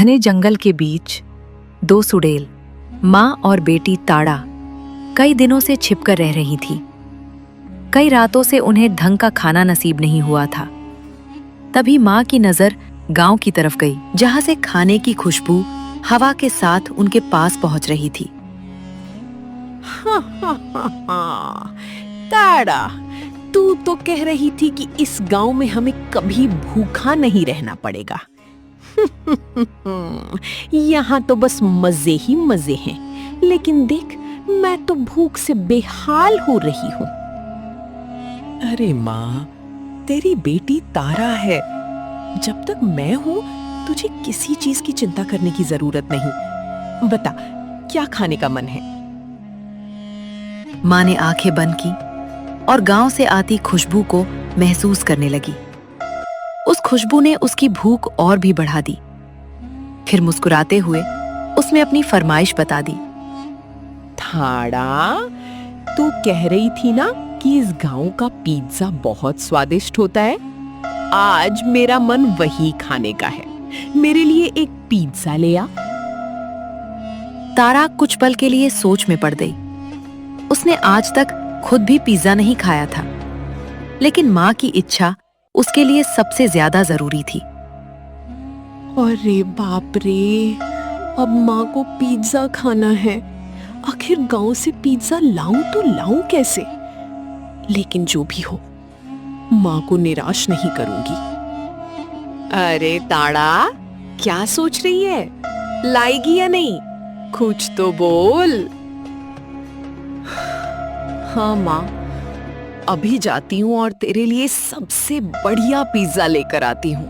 घने जंगल के बीच दो सुडेल, माँ और बेटी ताड़ा, कई दिनों से छिपकर रह रही थी। कई रातों से उन्हें ढंग का खाना नसीब नहीं हुआ था। तभी माँ की नजर गांव की तरफ गई, जहां से खाने की खुशबू हवा के साथ उनके पास पहुंच रही थी। ताड़ा, तू तो कह रही थी कि इस गांव में हमें कभी भूखा नहीं रहना पड़ेगा। यहाँ तो बस मजे ही मजे हैं। लेकिन देख, मैं तो भूख से बेहाल हो रही हूँ। अरे माँ, तेरी बेटी तारा है। जब तक मैं हूँ, तुझे किसी चीज की चिंता करने की जरूरत नहीं। बता, क्या खाने का मन है? माँ ने आंखें बंद की और गांव से आती खुशबू को महसूस करने लगी। उस खुशबू ने उसकी भूख और भी बढ़ा दी। फिर मुस्कुराते हुए उसने अपनी फरमाइश बता दी। ताड़ा, तू कह रही थी ना कि इस गांव का पिज्जा बहुत स्वादिष्ट होता है। आज मेरा मन वही खाने का है। मेरे लिए एक पिज्जा ले आ। तारा कुछ पल के लिए सोच में पड़ गई। उसने आज तक खुद भी पिज्जा नहीं खाया था, लेकिन माँ की इच्छा उसके लिए सबसे ज्यादा जरूरी थी। अरे बाप रे, अब माँ को पिज्जा खाना है। आखिर गांव से पिज्जा लाऊं तो लाऊं कैसे? लेकिन जो भी हो, माँ को निराश नहीं करूंगी। अरे ताड़ा, क्या सोच रही है? लाएगी या नहीं? कुछ तो बोल। हाँ माँ, अभी जाती हूँ और तेरे लिए सबसे बढ़िया पिज्जा लेकर आती हूँ।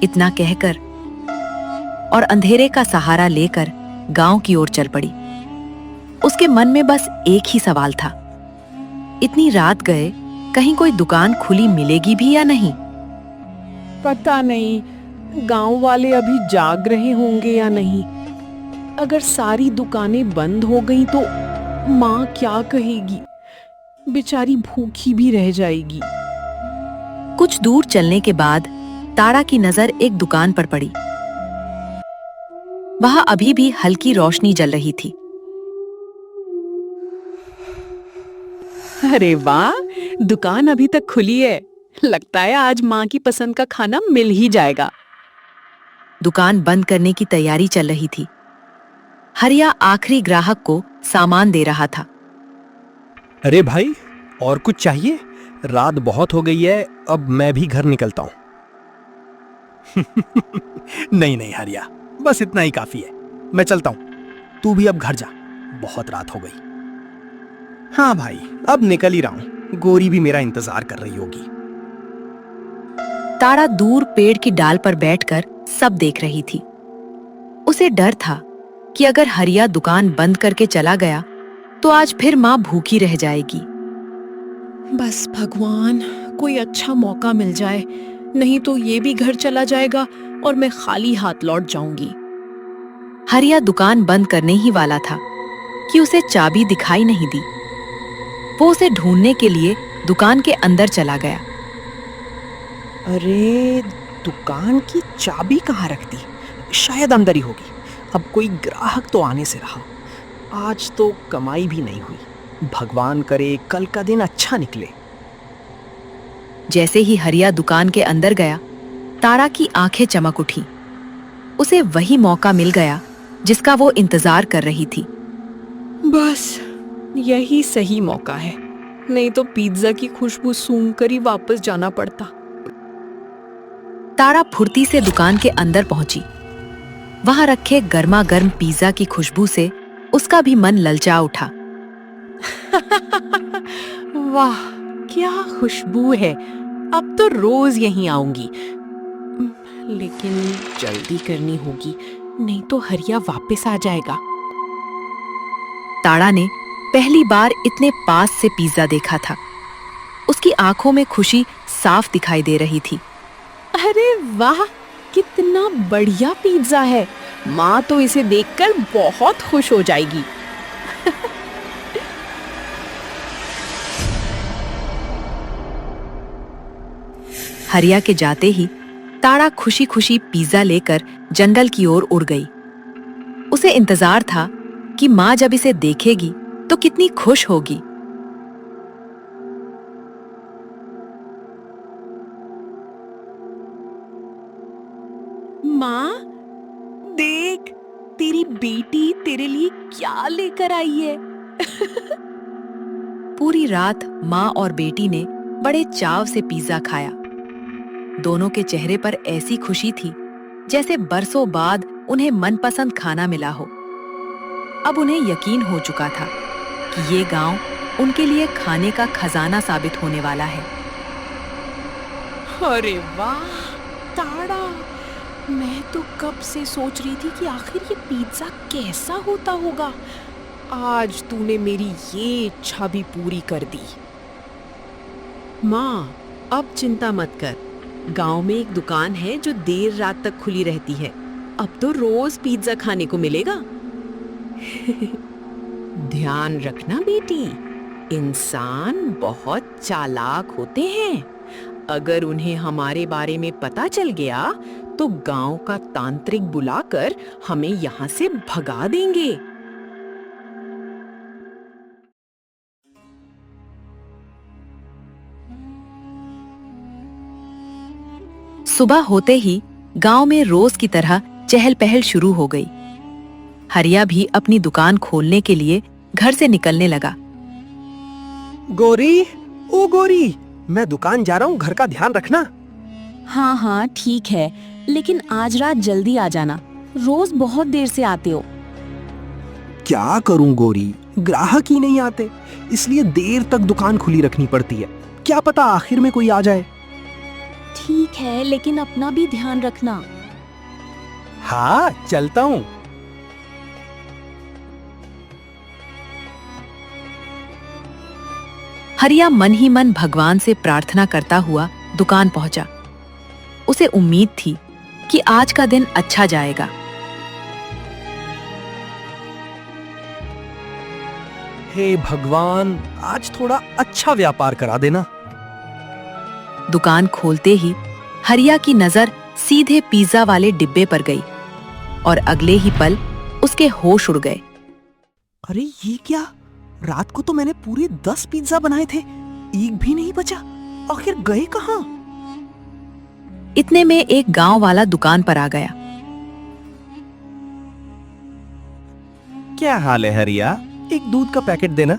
इतना कहकर और अंधेरे का सहारा लेकर गांव की ओर चल पड़ी। उसके मन में बस एक ही सवाल था, इतनी रात गए, कहीं कोई दुकान खुली मिलेगी भी या नहीं। पता नहीं गांव वाले अभी जाग रहे होंगे या नहीं। अगर सारी दुकानें बंद हो गई तो माँ क्या कहेगी? बेचारी भूखी भी रह जाएगी। कुछ दूर चलने के बाद ताड़ा की नजर एक दुकान पर पड़ी। वहां अभी भी हल्की रोशनी जल रही थी। अरे वाह, दुकान अभी तक खुली है। लगता है आज माँ की पसंद का खाना मिल ही जाएगा। दुकान बंद करने की तैयारी चल रही थी। हरिया आखिरी ग्राहक को सामान दे रहा था। अरे भाई, और कुछ चाहिए? रात बहुत हो गई है, अब मैं भी घर निकलता हूं। नहीं नहीं हरिया, बस इतना ही काफी है। मैं चलता हूं, तू भी अब घर जा, बहुत रात हो गई। हाँ भाई, अब निकल ही रहा हूं। गोरी भी मेरा इंतजार कर रही होगी। ताड़ा दूर पेड़ की डाल पर बैठकर सब देख रही थी। उसे डर था कि अगर हरिया दुकान बंद करके चला गया तो आज फिर माँ भूखी रह जाएगी। बस भगवान, कोई अच्छा मौका मिल जाए, नहीं तो ये भी घर चला जाएगा और मैं खाली हाथ लौट जाऊंगी। हरिया दुकान बंद करने ही वाला था कि उसे चाबी दिखाई नहीं दी। वो उसे ढूंढने के लिए दुकान के अंदर चला गया। अरे, दुकान की चाबी कहाँ रख दी? शायद अंदर ही होगी। अब कोई ग्राहक तो आने से रहा। आज तो कमाई भी नहीं हुई। भगवान करे कल का दिन अच्छा निकले। जैसे ही हरिया दुकान के अंदर गया, तारा की आंखें चमक उठी। उसे वही मौका मिल गया जिसका वो इंतजार कर रही थी। बस यही सही मौका है, नहीं तो पिज्जा की खुशबू सूंघकर ही वापस जाना पड़ता। तारा फुर्ती से दुकान के अंदर पहुंची। वहां रखे गर्मा गर्म पिज्जा की खुशबू से उसका भी मन ललचा उठा। वाह, क्या खुशबू है! अब तो रोज यहीं आऊंगी। लेकिन जल्दी करनी होगी, नहीं तो हरिया वापस आ जाएगा। ताड़ा ने पहली बार इतने पास से पिज्जा देखा था। उसकी आंखों में खुशी साफ दिखाई दे रही थी। अरे वाह, कितना बढ़िया पिज्जा है! माँ तो इसे देखकर बहुत खुश हो जाएगी। हरिया के जाते ही ताड़ा खुशी खुशी पिज्जा लेकर जंगल की ओर उड़ गई। उसे इंतजार था कि माँ जब इसे देखेगी तो कितनी खुश होगी। माँ, देख, तेरी बेटी तेरे लिए क्या लेकर आई है। पूरी रात माँ और बेटी ने बड़े चाव से पिज्जा खाया। दोनों के चेहरे पर ऐसी खुशी थी जैसे बरसों बाद उन्हें मनपसंद खाना मिला हो। अब उन्हें यकीन हो चुका था कि ये गांव उनके लिए खाने का खजाना साबित होने वाला है। अरे वाह ताड़ा, मैं तो कब से सोच रही थी कि आखिर ये पिज्जा कैसा होता होगा। आज तूने मेरी ये इच्छा भी पूरी कर दी। माँ, अब चिंता मत कर। गांव में एक दुकान है जो देर रात तक खुली रहती है। अब तो रोज पिज्जा खाने को मिलेगा। ध्यान रखना बेटी, इंसान बहुत चालाक होते हैं। अगर उन्हें हमारे बारे में पता चल गया तो गांव का तांत्रिक बुलाकर हमें यहाँ से भगा देंगे। सुबह होते ही गांव में रोज की तरह चहल पहल शुरू हो गई। हरिया भी अपनी दुकान खोलने के लिए घर से निकलने लगा। गोरी, ओ गोरी, मैं दुकान जा रहा हूँ, घर का ध्यान रखना। हाँ हाँ ठीक है, लेकिन आज रात जल्दी आ जाना। रोज बहुत देर से आते हो। क्या करूं गोरी, ग्राहक ही नहीं आते, इसलिए देर तक दुकान खुली रखनी पड़ती है। क्या पता आखिर में कोई आ जाए। ठीक है, लेकिन अपना भी ध्यान रखना। हाँ, चलता हूँ। हरिया मन ही मन भगवान से प्रार्थना करता हुआ दुकान पहुंचा। उसे उम्मीद थी कि आज का दिन अच्छा जाएगा। हे भगवान, आज थोड़ा अच्छा व्यापार करा देना। दुकान खोलते ही हरिया की नजर सीधे पिज्जा वाले डिब्बे पर गई और अगले ही पल उसके होश उड़ गए। अरे ये क्या, रात को तो मैंने पूरे 10 पिज्जा बनाए थे, एक भी नहीं बचा। आखिर गए कहाँ? इतने में एक गांव वाला दुकान पर आ गया। क्या हाल है हरिया, एक दूध का पैकेट देना।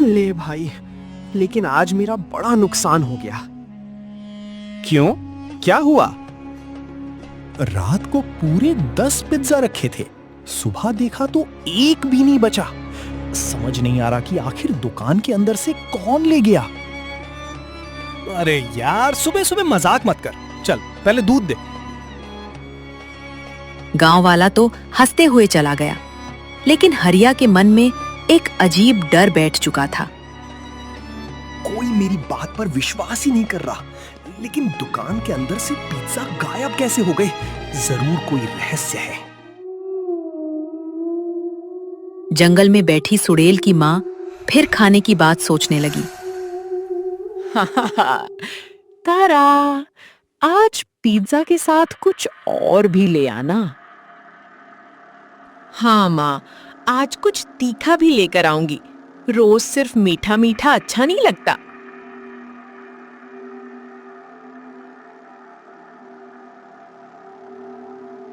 ले भाई, लेकिन आज मेरा बड़ा नुकसान हो गया। क्यों, क्या हुआ? रात को पूरे 10 पिज्जा रखे थे, सुबह देखा तो एक भी नहीं बचा। समझ नहीं आ रहा कि आखिर दुकान के अंदर से कौन ले गया। अरे यार, सुबह सुबह मजाक मत कर, चल पहले दूध दे। गांव वाला तो हंसते हुए चला गया, लेकिन हरिया के मन में एक अजीब डर बैठ चुका था। कोई मेरी बात पर विश्वास ही नहीं कर रहा, लेकिन दुकान के अंदर से पिज्जा गायब कैसे हो गए? जरूर कोई रहस्य है। जंगल में बैठी सुड़ेल की माँ फिर खाने की बात सोचने लगी। तारा, आज पिज्जा के साथ कुछ और भी ले आना। हाँ माँ, आज कुछ तीखा भी लेकर आऊंगी। रोज सिर्फ मीठा मीठा अच्छा नहीं लगता।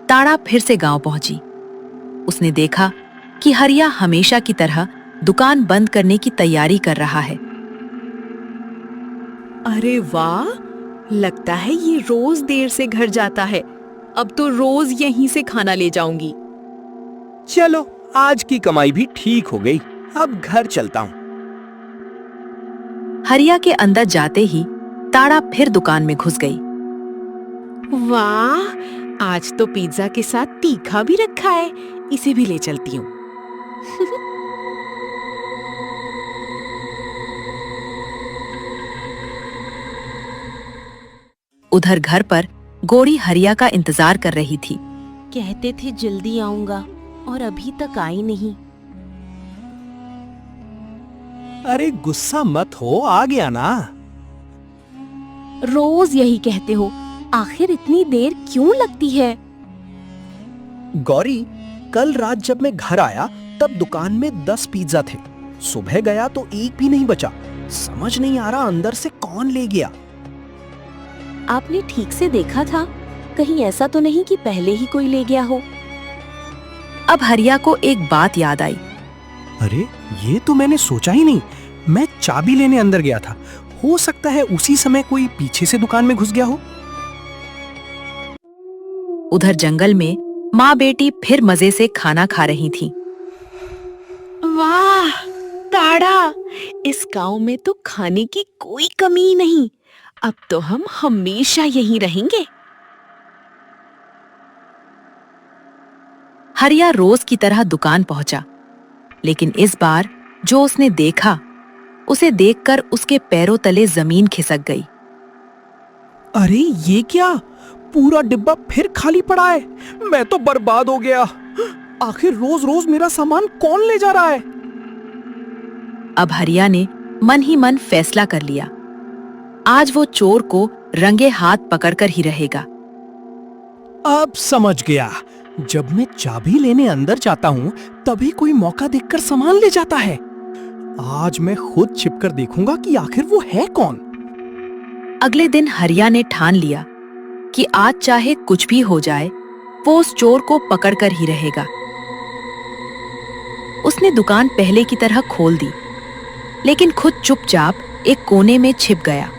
ताड़ा फिर से गांव पहुंची। उसने देखा कि हरिया हमेशा की तरह दुकान बंद करने की तैयारी कर रहा है। अरे वाह, लगता है ये रोज देर से घर जाता है। अब तो रोज यहीं से खाना ले जाऊंगी। चलो, आज की कमाई भी ठीक हो गई, अब घर चलता हूँ। हरिया के अंदर जाते ही ताड़ा फिर दुकान में घुस गई। वाह, आज तो पिज्जा के साथ तीखा भी रखा है, इसे भी ले चलती हूँ। उधर घर पर गोरी हरिया का इंतजार कर रही थी। कहते थे जल्दी आऊंगा और अभी तक आई नहीं। अरे गुस्सा मत हो, आ गया ना। रोज यही कहते हो, आखिर इतनी देर क्यों लगती है? गौरी, कल रात जब मैं घर आया तब दुकान में 10 पिज्जा थे। सुबह गया तो एक भी नहीं बचा। समझ नहीं आ रहा अंदर से कौन ले गया। आपने ठीक से देखा था? कहीं ऐसा तो नहीं कि पहले ही कोई ले गया हो? अब हरिया को एक बात याद आई। अरे, ये तो मैंने सोचा ही नहीं। मैं चाबी लेने अंदर गया था। हो सकता है उसी समय कोई पीछे से दुकान में घुस गया हो। उधर जंगल में माँ बेटी फिर मजे से खाना खा रही थीं। वाह ताड़ा, इस गांव में तो खाने की कोई कमी नहीं। अब तो हम हमेशा यहीं रहेंगे। हरिया रोज की तरह दुकान पहुंचा, लेकिन इस बार जो उसने देखा, उसे देखकर उसके पैरों तले जमीन खिसक गई। अरे ये क्या, पूरा डिब्बा फिर खाली पड़ा है। मैं तो बर्बाद हो गया। आखिर रोज रोज मेरा सामान कौन ले जा रहा है। अब हरिया ने मन ही मन फैसला कर लिया, आज वो चोर को रंगे हाथ पकड़कर ही रहेगा। अब समझ गया, जब मैं चाबी लेने अंदर जाता हूँ तभी कोई मौका देखकर सामान ले जाता है। आज मैं खुद छिपकर देखूंगा कि आखिर वो है कौन। अगले दिन हरिया ने ठान लिया कि आज चाहे कुछ भी हो जाए, वो उस चोर को पकड़कर ही रहेगा। उसने दुकान पहले की तरह खोल दी, लेकिन खुद चुपचाप एक कोने में छिप गया।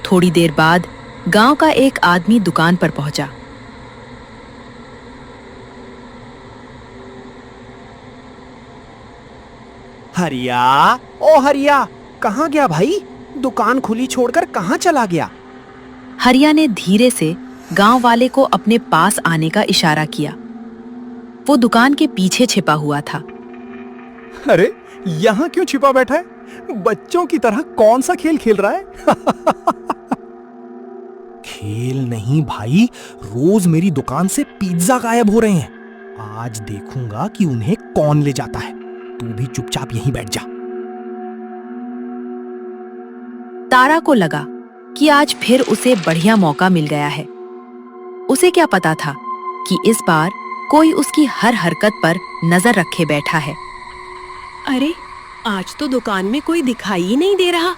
थोड़ी देर बाद गांव का एक आदमी दुकान पर पहुंचा। हरिया, ओ हरिया, कहाँ गया भाई? दुकान खुली छोड़कर कहाँ चला गया? हरिया ने धीरे से गांव वाले को अपने पास आने का इशारा किया। वो दुकान के पीछे छिपा हुआ था। अरे, यहाँ क्यों छिपा बैठा है? बच्चों की तरह कौन सा खेल खेल रहा है? खेल नहीं भाई, रोज मेरी दुकान से पिज्जा गायब हो रहे हैं। आज देखूंगा कि उन्हें कौन ले जाता है। तू भी चुपचाप यहीं बैठ जा। तारा को लगा कि आज फिर उसे बढ़िया मौका मिल गया है। उसे क्या पता था कि इस बार कोई उसकी हर हरकत पर नजर रखे बैठा है। अरे, आज तो दुकान में कोई दिखाई ही नहीं दे रहा।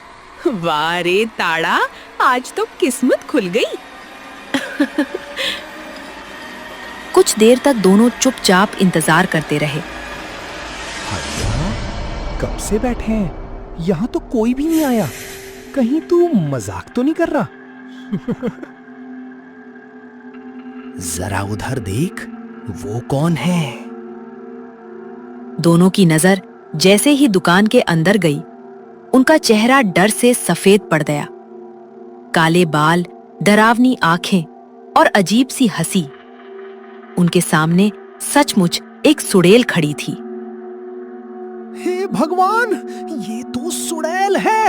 वाह रे ताड़ा, आज तो किस्मत खुल गई। कुछ देर तक दोनों चुपचाप इंतजार करते रहे। हरिया, कब से बैठे हैं? यहाँ तो कोई भी नहीं आया। कहीं तू मजाक तो नहीं कर रहा? जरा उधर देख, वो कौन है? दोनों की नजर जैसे ही दुकान के अंदर गई, उनका चेहरा डर से सफेद पड़ गया। काले बाल, डरावनी आंखें और अजीब सी हंसी। उनके सामने सचमुच एक सुड़ेल खड़ी थी। हे भगवान, ये तो सुड़ैल है।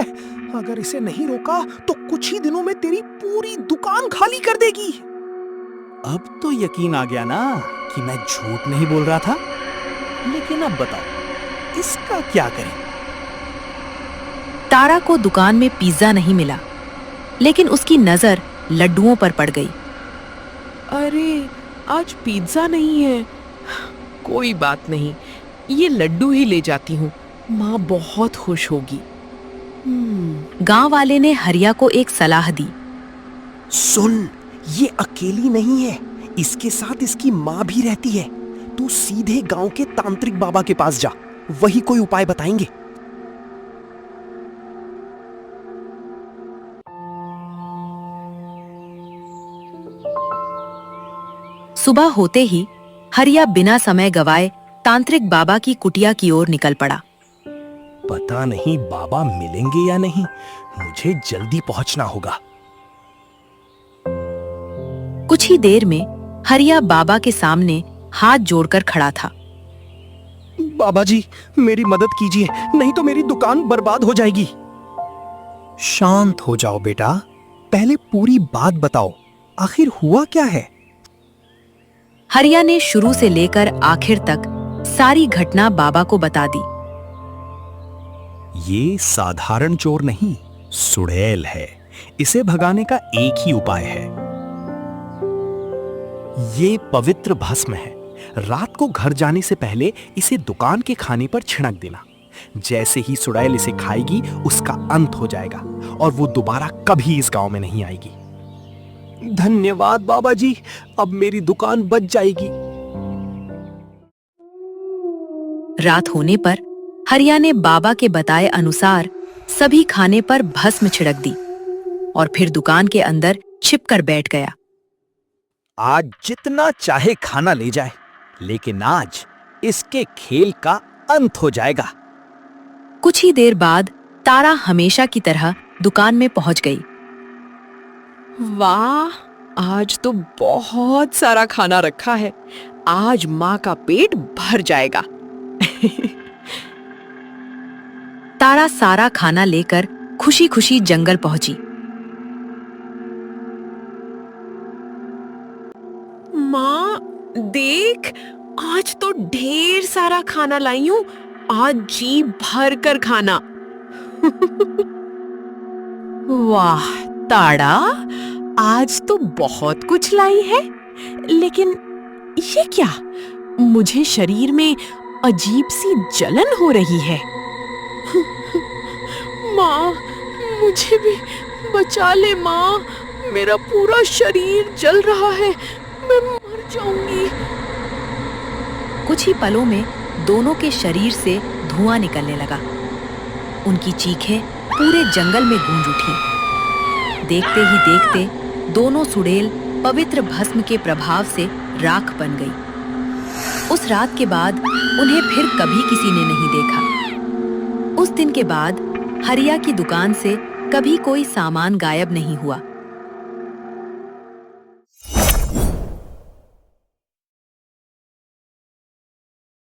अगर इसे नहीं रोका तो कुछ ही दिनों में तेरी पूरी दुकान खाली कर देगी। अब तो यकीन आ गया ना कि मैं झूठ नहीं बोल रहा था। लेकिन अब बताओ, इसका क्या करें? तारा को दुकान में पिज्जा नहीं मिला, लेकिन उसकी नजर लड्डुओं पर पड़ गई। अरे, आज पिज्जा नहीं है। कोई बात नहीं, ये लड्डू ही ले जाती हूँ। माँ बहुत खुश होगी। गांव वाले ने हरिया को एक सलाह दी। सुन, ये अकेली नहीं है, इसके साथ इसकी माँ भी रहती है। तू सीधे गांव के तांत्रिक बाबा के पास जा, वही कोई उपाय बताएंगे। सुबह होते ही हरिया बिना समय गवाए तांत्रिक बाबा की कुटिया की ओर निकल पड़ा। पता नहीं बाबा मिलेंगे या नहीं, मुझे जल्दी पहुंचना होगा। कुछ ही देर में हरिया बाबा के सामने हाथ जोड़कर खड़ा था। बाबा जी, मेरी मदद कीजिए, नहीं तो मेरी दुकान बर्बाद हो जाएगी। शांत हो जाओ बेटा, पहले पूरी बात बताओ, आखिर हुआ क्या है? हरिया ने शुरू से लेकर आखिर तक सारी घटना बाबा को बता दी। ये साधारण चोर नहीं, सुड़ैल है। इसे भगाने का एक ही उपाय है, ये पवित्र भस्म है। रात को घर जाने से पहले इसे दुकान के खाने पर छिड़क देना। जैसे ही सुड़ैल इसे खाएगी उसका अंत हो जाएगा और वो दोबारा कभी इस गांव में नहीं आएगी। धन्यवाद बाबा जी, अब मेरी दुकान बच जाएगी। रात होने पर हरिया ने बाबा के बताए अनुसार सभी खाने पर भस्म छिड़क दी और फिर दुकान के अंदर छिपकर बैठ गया। आज जितना चाहे खाना ले जाए, लेकिन आज इसके खेल का अंत हो जाएगा। कुछ ही देर बाद तारा हमेशा की तरह दुकान में पहुंच गई। वाह, आज तो बहुत सारा खाना रखा है। आज माँ का पेट भर जाएगा। तारा सारा खाना लेकर खुशी खुशी जंगल पहुंची। माँ देख, आज तो ढेर सारा खाना लाई हूँ। आज जी भर कर खाना। वाह ताड़ा, आज तो बहुत कुछ लाई है। लेकिन ये क्या? मुझे शरीर में अजीब सी जलन हो रही है। माँ, मुझे भी बचा ले माँ। मेरा पूरा शरीर जल रहा है, मैं मर जाऊंगी। कुछ ही पलों में दोनों के शरीर से धुआं निकलने लगा। उनकी चीखें पूरे जंगल में गूंज उठी। देखते ही देखते दोनों सुड़ेल पवित्र भस्म के प्रभाव से राख बन गई। उस रात के बाद उन्हें फिर कभी किसी ने नहीं देखा। उस दिन के बाद हरिया की दुकान से कभी कोई सामान गायब नहीं हुआ।